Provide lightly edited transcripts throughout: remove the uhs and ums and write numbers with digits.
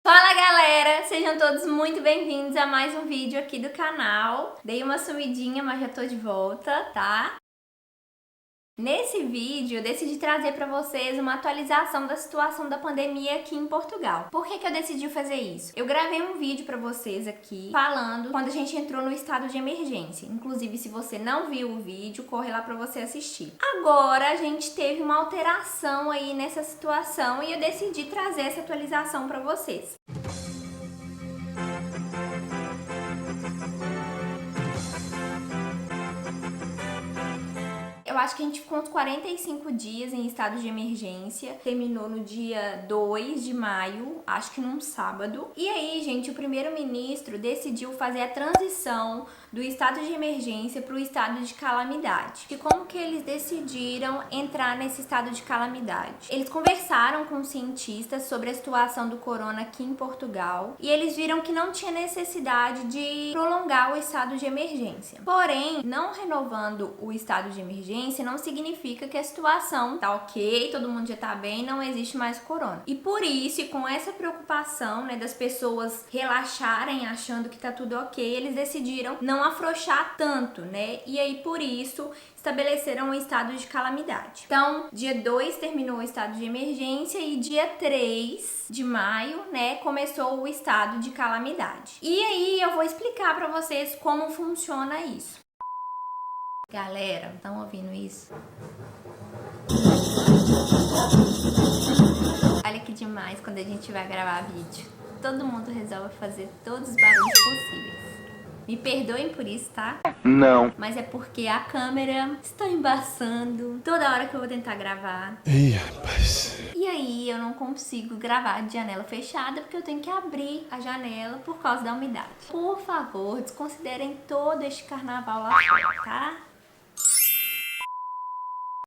Fala galera, sejam todos muito bem-vindos a mais um vídeo aqui do canal. Dei uma sumidinha, mas já tô de volta, tá? Nesse vídeo eu decidi trazer para vocês uma atualização da situação da pandemia aqui em Portugal. Por que eu decidi fazer isso? Eu gravei um vídeo para vocês aqui falando quando a gente entrou no estado de emergência. Inclusive, se você não viu o vídeo, corre lá para você assistir. Agora a gente teve uma alteração aí nessa situação e eu decidi trazer essa atualização para vocês. Eu acho que a gente ficou uns 45 dias em estado de emergência. Terminou no dia 2 de maio, acho que num sábado. E aí, gente, o primeiro-ministro decidiu fazer a transição do estado de emergência para o estado de calamidade. E como que eles decidiram entrar nesse estado de calamidade? Eles conversaram com cientistas sobre a situação do corona aqui em Portugal e eles viram que não tinha necessidade de prolongar o estado de emergência. Porém, não renovando o estado de emergência não significa que a situação tá ok, todo mundo já tá bem, não existe mais corona. E por isso, e com essa preocupação, né, das pessoas relaxarem achando que tá tudo ok, eles decidiram não afrouxar tanto, né? E aí, por isso, estabeleceram um estado de calamidade. Então, dia 2 terminou o estado de emergência e dia 3 de maio, né, começou o estado de calamidade. E aí, eu vou explicar pra vocês como funciona isso. Galera, estão ouvindo isso? Olha que demais quando a gente vai gravar vídeo. Todo mundo resolve fazer todos os barulhos possíveis. Me perdoem por isso, tá? Não. Mas é porque a câmera está embaçando toda hora que eu vou tentar gravar. Ih, rapaz. E aí eu não consigo gravar de janela fechada porque eu tenho que abrir a janela por causa da umidade. Por favor, desconsiderem todo este carnaval lá fora, tá?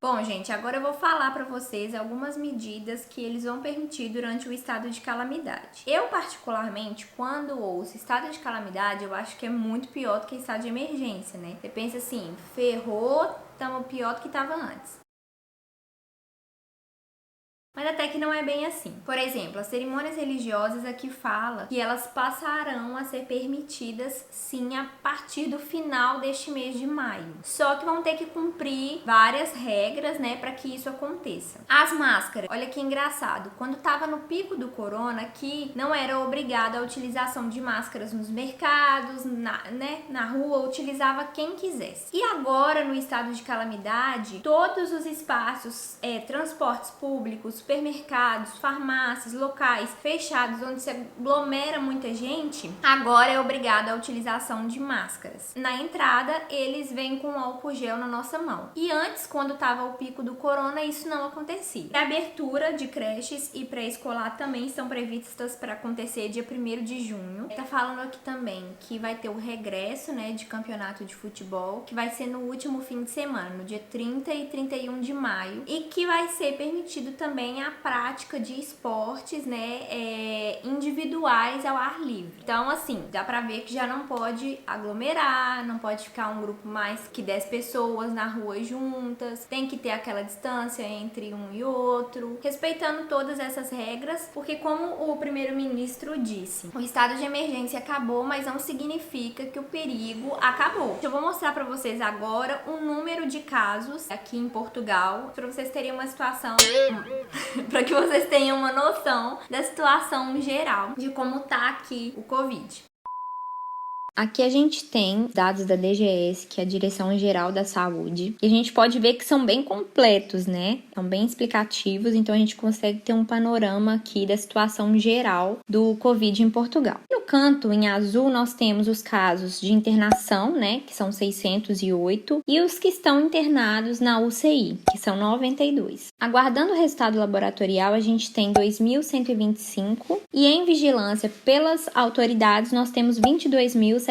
Bom, gente, agora eu vou falar para vocês algumas medidas que eles vão permitir durante o estado de calamidade. Eu, particularmente, quando ouço estado de calamidade, eu acho que é muito pior do que estado de emergência, né? Você pensa assim, ferrou, estamos pior do que estava antes. Mas até que não é bem assim. Por exemplo, as cerimônias religiosas aqui fala que elas passarão a ser permitidas sim a partir do final deste mês de maio. Só que vão ter que cumprir várias regras, né, para que isso aconteça. As máscaras, olha que engraçado, quando tava no pico do corona aqui, não era obrigada a utilização de máscaras nos mercados, na rua, utilizava quem quisesse. E agora, no estado de calamidade, todos os espaços, transportes públicos, supermercados, farmácias, locais fechados onde se aglomera muita gente, agora é obrigado a utilização de máscaras. Na entrada, eles vêm com álcool gel na nossa mão. E antes, quando estava o pico do corona, isso não acontecia. A abertura de creches e pré-escolar também estão previstas para acontecer dia 1º de junho. Tá falando aqui também que vai ter o regresso, né, de campeonato de futebol, que vai ser no último fim de semana, no dia 30 e 31 de maio, e que vai ser permitido também a prática de esportes, né, individuais ao ar livre. Então, assim, dá pra ver que já não pode aglomerar, não pode ficar um grupo mais que 10 pessoas na rua juntas, tem que ter aquela distância entre um e outro, respeitando todas essas regras, porque como o primeiro-ministro disse, o estado de emergência acabou, mas não significa que o perigo acabou. Eu vou mostrar pra vocês agora o número de casos aqui em Portugal, pra vocês terem uma situação... para que vocês tenham uma noção da situação geral de como tá aqui o Covid. Aqui a gente tem dados da DGS, que é a Direção Geral da Saúde, e a gente pode ver que são bem completos, né? São bem explicativos, então a gente consegue ter um panorama aqui da situação geral do Covid em Portugal. No canto, em azul, nós temos os casos de internação, né? Que são 608, e os que estão internados na UCI, que são 92. Aguardando o resultado laboratorial, a gente tem 2.125, e em vigilância pelas autoridades, nós temos 22.741.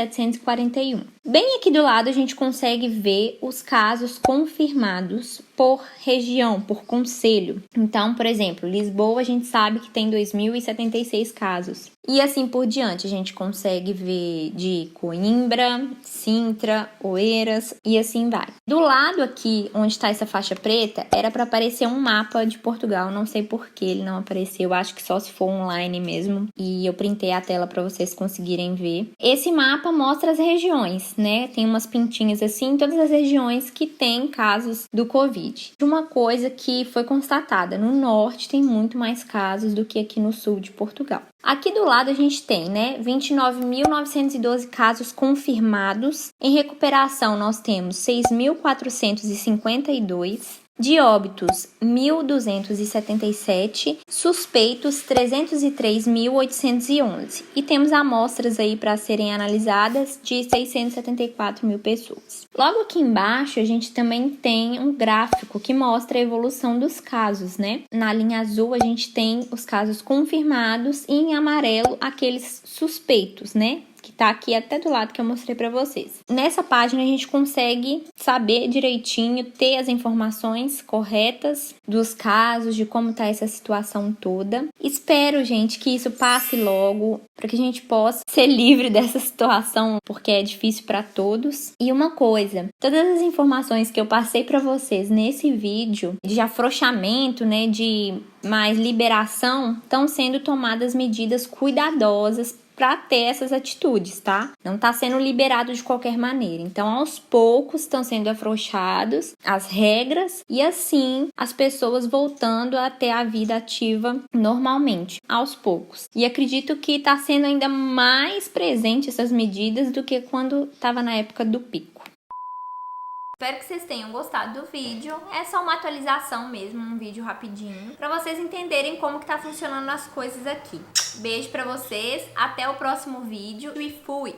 Bem aqui do lado a gente consegue ver os casos confirmados por região, por concelho. Então, por exemplo, Lisboa a gente sabe que tem 2.076 casos. E assim por diante, a gente consegue ver de Coimbra, Sintra, Oeiras e assim vai. Do lado aqui, onde está essa faixa preta, era para aparecer um mapa de Portugal. Não sei por que ele não apareceu, acho que só se for online mesmo. E eu printei a tela para vocês conseguirem ver. Esse mapa mostra as regiões, né? Tem umas pintinhas assim, em todas as regiões que tem casos do Covid. Uma coisa que foi constatada, no norte tem muito mais casos do que aqui no sul de Portugal. Aqui do lado a gente tem, né, 29.912 casos confirmados. Em recuperação nós temos 6.452. De óbitos, 1.277, suspeitos, 303.811. E temos amostras aí para serem analisadas de 674 mil pessoas. Logo aqui embaixo, a gente também tem um gráfico que mostra a evolução dos casos, né? Na linha azul, a gente tem os casos confirmados e em amarelo, aqueles suspeitos, né? Que tá aqui até do lado que eu mostrei para vocês. Nessa página a gente consegue saber direitinho, ter as informações corretas dos casos, de como tá essa situação toda. Espero, gente, que isso passe logo, para que a gente possa ser livre dessa situação, porque é difícil para todos. E uma coisa, todas as informações que eu passei para vocês nesse vídeo, de afrouxamento, né, de mais liberação, estão sendo tomadas medidas cuidadosas para ter essas atitudes, tá? Não tá sendo liberado de qualquer maneira. Então, aos poucos estão sendo afrouxados as regras e assim as pessoas voltando a ter a vida ativa normalmente, aos poucos. E acredito que tá sendo ainda mais presente essas medidas do que quando estava na época do pico. Espero que vocês tenham gostado do vídeo. É só uma atualização mesmo, um vídeo rapidinho, para vocês entenderem como que tá funcionando as coisas aqui. Beijo pra vocês, até o próximo vídeo e fui!